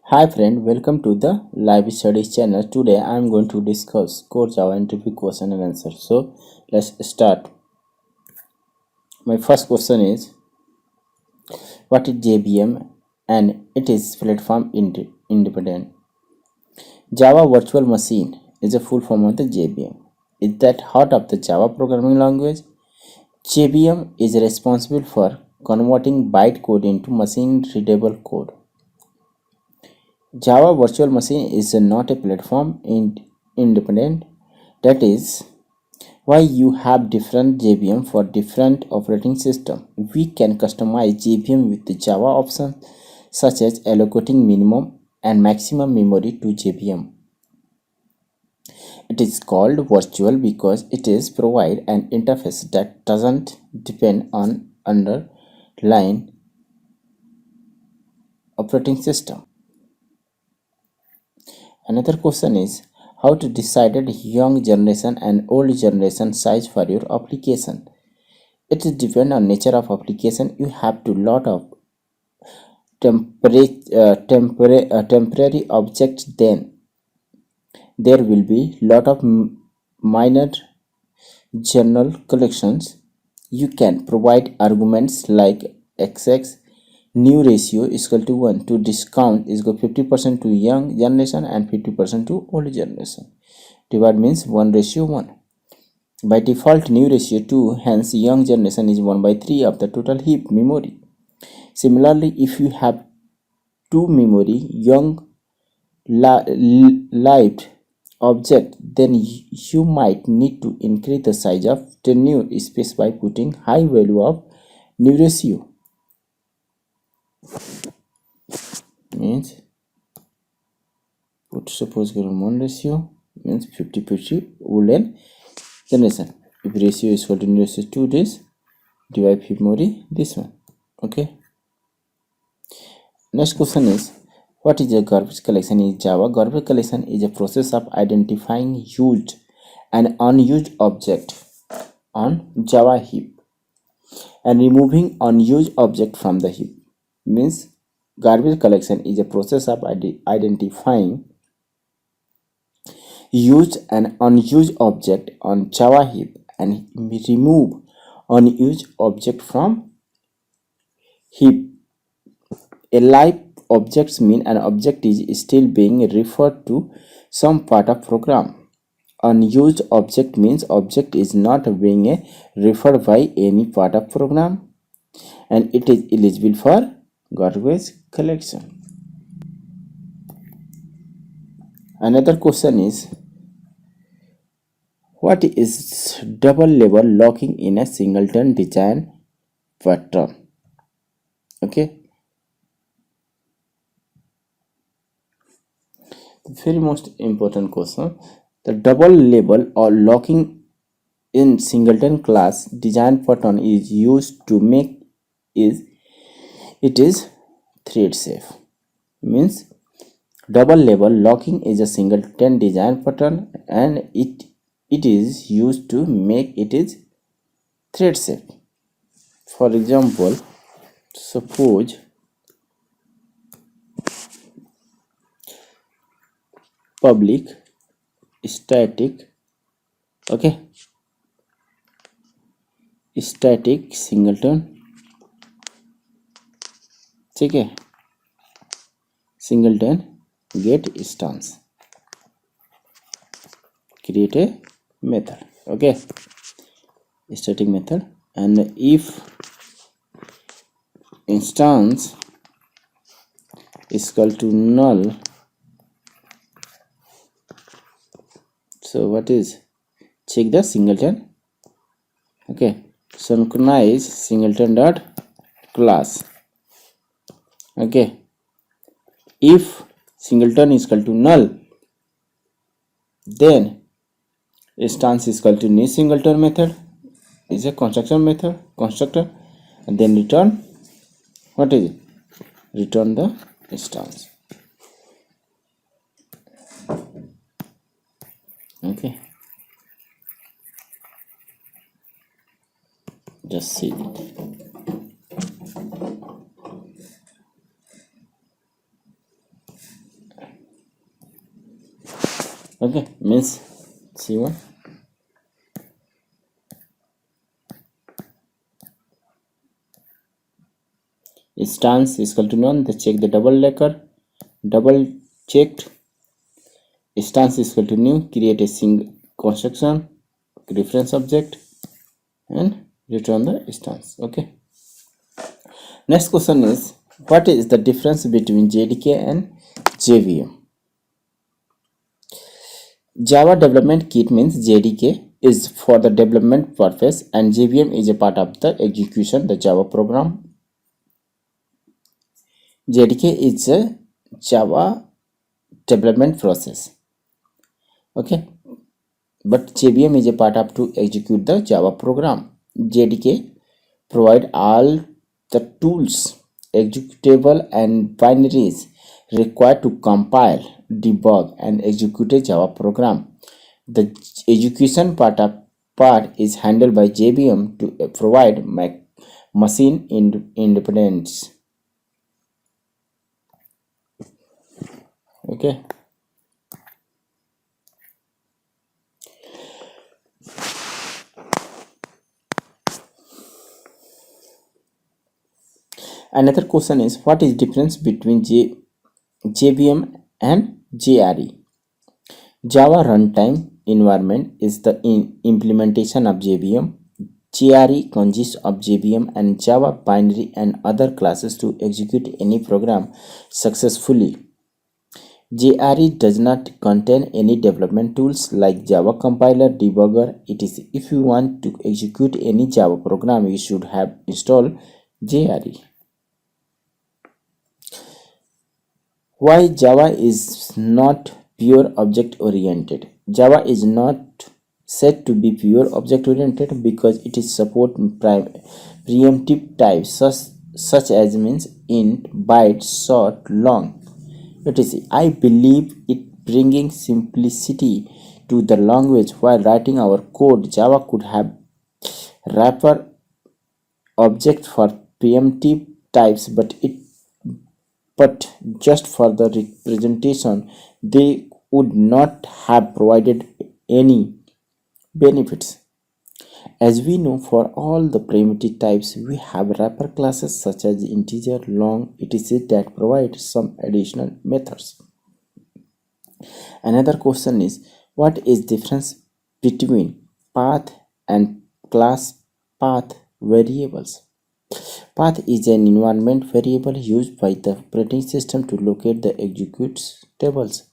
Hi friend, welcome to the live studies channel. Today I am going to discuss core Java interview question and answer. So let's start. My first question is what is JVM and it is platform independent. Java Virtual Machine is a full form of the JVM. Is that heart of the Java programming language? JVM is responsible for converting bytecode into machine readable code. Java Virtual Machine is not a platform independent. That is why you have different JVM for different operating system. We can customize JVM with the Java options such as allocating minimum and maximum memory to JVM. It is called virtual because it is provide an interface that doesn't depend on underlying operating system. Another question is how to decide young generation and old generation size for your application. It depends on nature of application. You have to lot of temporary objects. Then there will be lot of minor general collections. You can provide arguments like xx new ratio is equal to 1 to discount is equal 50% to young generation and 50% to old generation. Divide means 1:1. By default new ratio 2, hence young generation is 1 by 3 of the total heap memory. Similarly, if you have 2 memory young lived object, then you might need to increase the size of the new space by putting high value of new ratio. Means put suppose 1 ratio means 50-50 woolen generation. If ratio is equal to new ratio 2 this divide memory this one. Okay. Next question is what is a garbage collection in Java? Garbage collection is a process of identifying used and unused object on Java heap and removing unused object from the heap. Means garbage collection is a process of identifying used and unused object on Java heap and remove unused object from heap. A live objects mean an object is still being referred to some part of program. Unused object means object is not being referred by any part of program and it is eligible for garbage collection. Another question is what is double level locking in a singleton design pattern? Okay. The very most important question, the double label or locking in singleton class design pattern is used to make it is thread safe. Means double label locking is a singleton design pattern and it is used to make it is thread safe. For example, suppose public static static singleton ठीक है singleton get instance create a method. Okay, static method, and if instance is equal to null, so what is check the singleton. Okay, synchronize singleton dot class. Okay, if singleton is equal to null, then instance is equal to new singleton method is a constructor and then return what is it? Return the instance. Okay, just see it. Okay, means C1. Stance is equal to none. They check the double checked. Stance is equal to new. Create a single construction, reference object, and return the stance. Okay. Next question is, what is the difference between JDK and JVM? Java Development Kit means JDK is for the development purpose and JVM is a part of the execution, the Java program. JDK is a Java development process. Okay, but JVM is a part of to execute the Java program. JDK provide all the tools, executable and binaries required to compile, debug and execute a Java program. The execution part is handled by JVM to provide machine independence. Okay. Another question is, what is difference between JVM and JRE? Java Runtime Environment is the implementation of JVM. JRE consists of JVM and Java binary and other classes to execute any program successfully. JRE does not contain any development tools like Java compiler, debugger, etc. If you want to execute any Java program, you should have installed JRE. Why Java is not pure object oriented? Java is not said to be pure object oriented because it is support preemptive types such as means int, byte, short, long, etc. I believe it bringing simplicity to the language while writing our code. Java could have wrapper object for preemptive types, but just for the representation they would not have provided any benefits. As we know, for all the primitive types we have wrapper classes such as integer, long, etc. that provide some additional methods. Another question is, what is difference between path and class path variables? Path is an environment variable used by the operating system to locate the executables.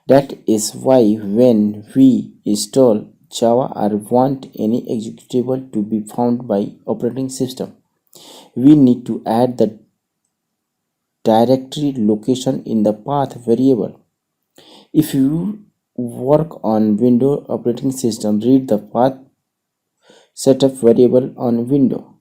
That is why when we install Java or want any executable to be found by operating system, we need to add the directory location in the path variable. If you work on Windows operating system, read the path setup variable on Windows.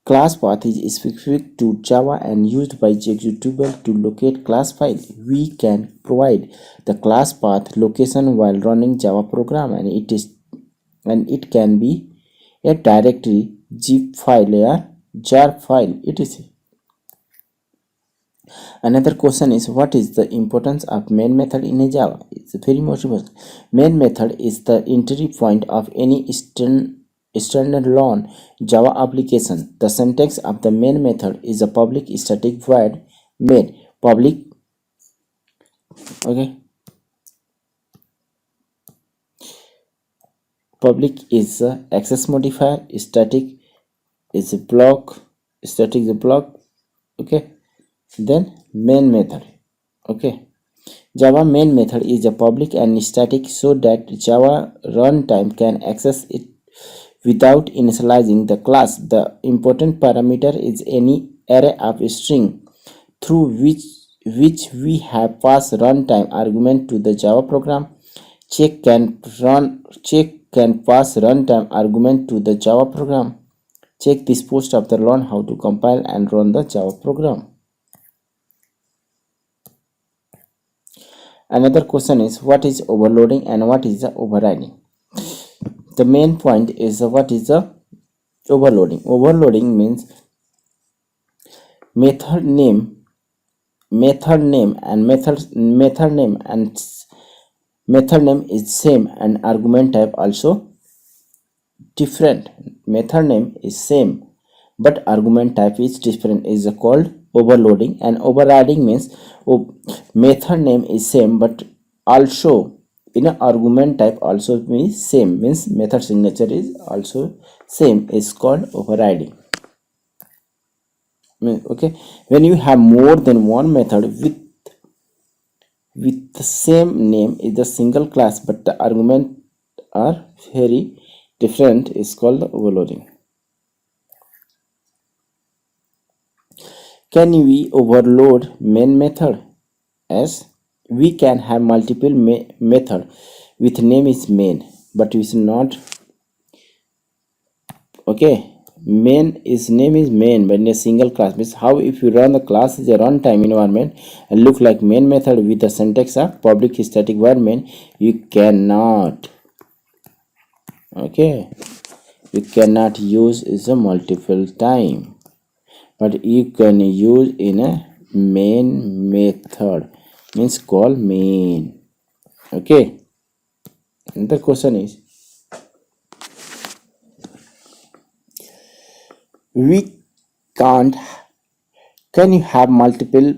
Class path is specific to Java and used by executable to locate class file. We can provide the class path location while running Java program, and it can be a directory, zip file, or jar file, etc. Another question is, what is the importance of main method in a Java? It's very much important. Main method is the entry point of any standalone Java application. The syntax of the main method is a public static void main. Public, okay. Public is a access modifier. Static is a block. Static is a block. Okay. Then main method. Okay. Java main method is a public and static so that Java runtime can access it without initializing the class. The important parameter is any array of string through which we have passed runtime argument to the Java program. Check can pass runtime argument to the Java program. Check this post after learn how to compile and run the Java program. Another question is, what is overloading and what is the overriding? The main point is what is the overloading. Overloading means method name method name is same and argument type also different. Method name is same but argument type is different is called overloading, and overriding means method name is same but also in a argument type also means same, means method signature is also same, is called overriding. Okay, when you have more than one method with the same name is the single class but the argument are very different is called overloading. Can we overload main method? As we can have multiple method with name is main but we should not. Okay, main is name is main but in a single class, means how if you run the class as a runtime environment and look like main method with the syntax of public static void main, you cannot. Okay, you cannot use is a multiple time, but you can use in a main method, means call main. Okay, and the question is, we can't can you have multiple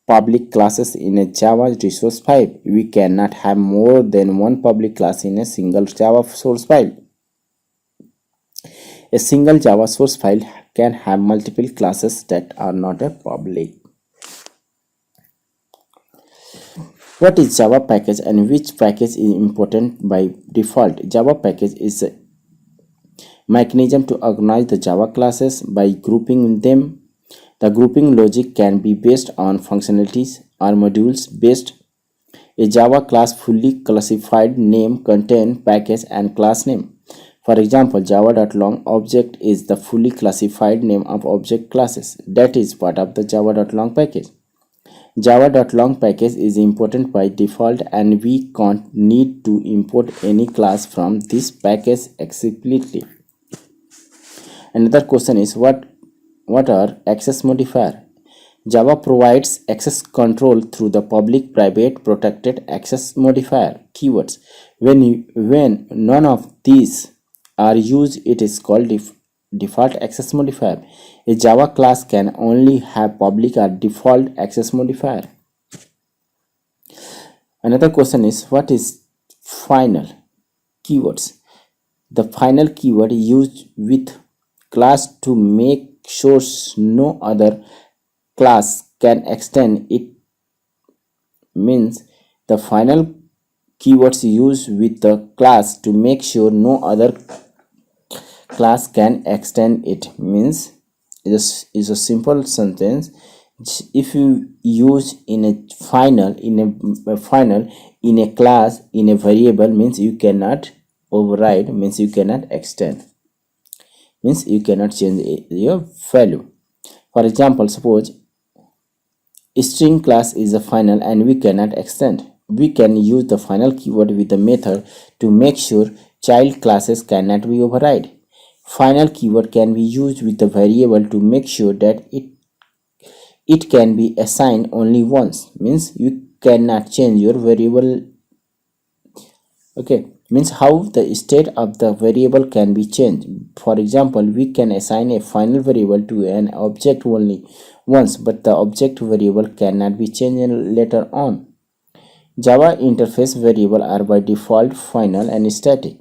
public classes in a Java resource file? We cannot have more than one public class in a single Java source file. A single Java source file can have multiple classes that are not a public. What is Java package and which package is important by default? Java package is a mechanism to organize the Java classes by grouping them. The grouping logic can be based on functionalities or modules based. A Java class fully classified name contain package and class name. For example, java.long object is the fully classified name of object classes that is part of the java.long package. Java.long package is important by default and we can't need to import any class from this package explicitly. Another question is what are access modifier? Java provides access control through the public, private, protected access modifier keywords. When none of these are used, it is called default access modifier. A Java class can only have public or default access modifier. Another question is what is final keywords? The final keyword used with class to make sure no other class can extend it, means the final keywords used with the class to make sure no other class can extend it, means is a simple sentence. If you use in a final in a class in a variable, means you cannot override, means you cannot extend, means you cannot change your value. For example, suppose string class is a final and we cannot extend. We can use the final keyword with the method to make sure child classes cannot be override. Final keyword can be used with the variable to make sure that it can be assigned only once, means you cannot change your variable. Okay, means how the state of the variable can be changed. For example, we can assign a final variable to an object only once, but the object variable cannot be changed later on. Java interface variable are by default final and static.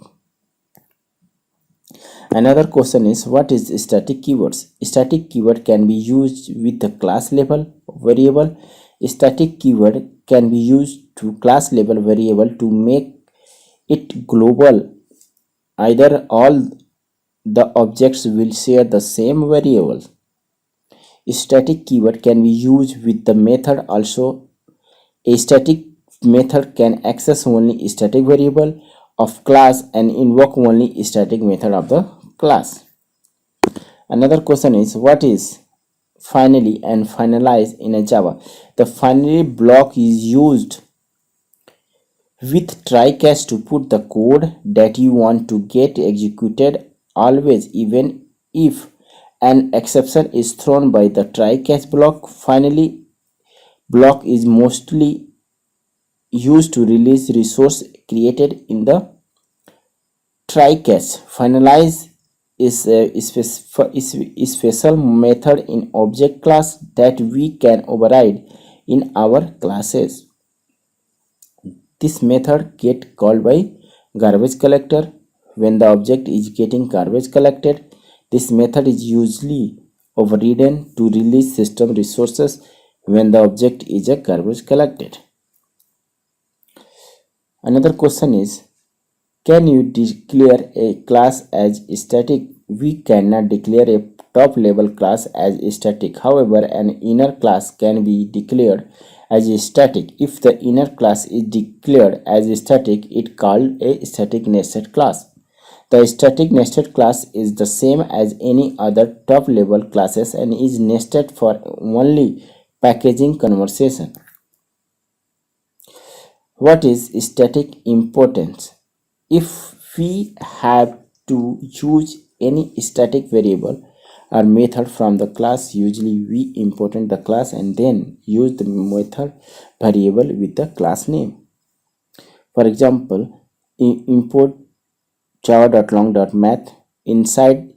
Another question is what is static keywords? Static keyword can be used with the class level variable. Static keyword can be used to class level variable to make it global. Either all the objects will share the same variable. Static keyword can be used with the method also. A static method can access only static variable of class and invoke only static method of the class. Another question is what is finally and finalize in a Java? The finally block is used with try catch to put the code that you want to get executed always, even if an exception is thrown by the try catch block. Finally Block is mostly used to release resource created in the try catch. Finalize is a special method in object class that we can override in our classes. This method get called by garbage collector when the object is getting garbage collected. This method is usually overridden to release system resources when the object is a garbage collected. Another question is, can you declare a class as static? We cannot declare a top level class as static. However, an inner class can be declared as static. If the inner class is declared as static, it called a static nested class. The static nested class is the same as any other top level classes and is nested for only packaging conversation. What is static importance? If we have to use any static variable or method from the class, usually we import the class and then use the method variable with the class name. For example, import java.long.math inside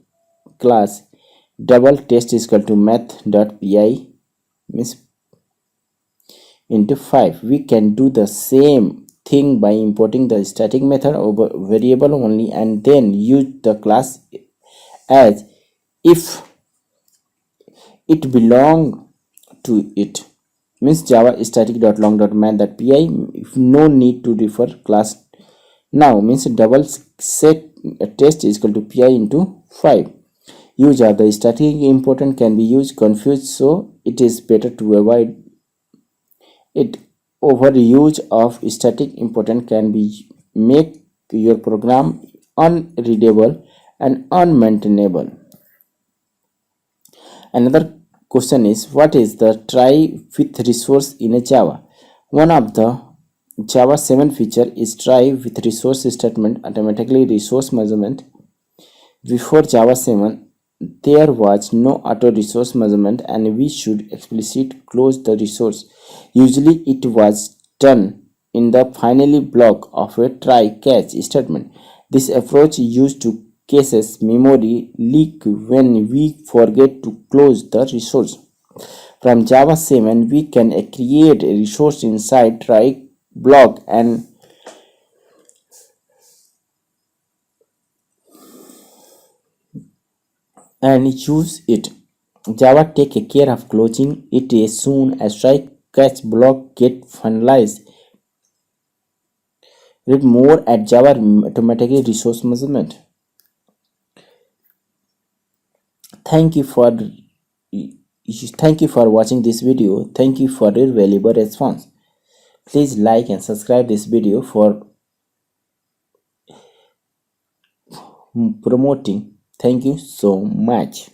class double test is equal to math.py means into 5. We can do the same thing by importing the static method over variable only and then use the class as if it belong to it. Means java static.long.math.py, no need to refer class now. Means double set test is equal to pi into 5. Use of the static important can be used confused, so it is better to avoid it. Overuse of static important can be make your program unreadable and unmaintainable. Another question is, what is the try with resource in a Java? One of the Java 7 feature is try with resource statement automatically resource measurement. Before Java 7, there was no auto resource measurement and we should explicitly close the resource. Usually it was done in the finally block of a try catch statement. This approach used to cases memory leak when we forget to close the resource. From Java 7 we can create a resource inside try block and use it. Java take care of closing it as soon as try catch block get finalized. Read more at Java automatically resource measurement. Thank you for watching this video. Thank you for your valuable response. Please like and subscribe this video for promoting. Thank you so much.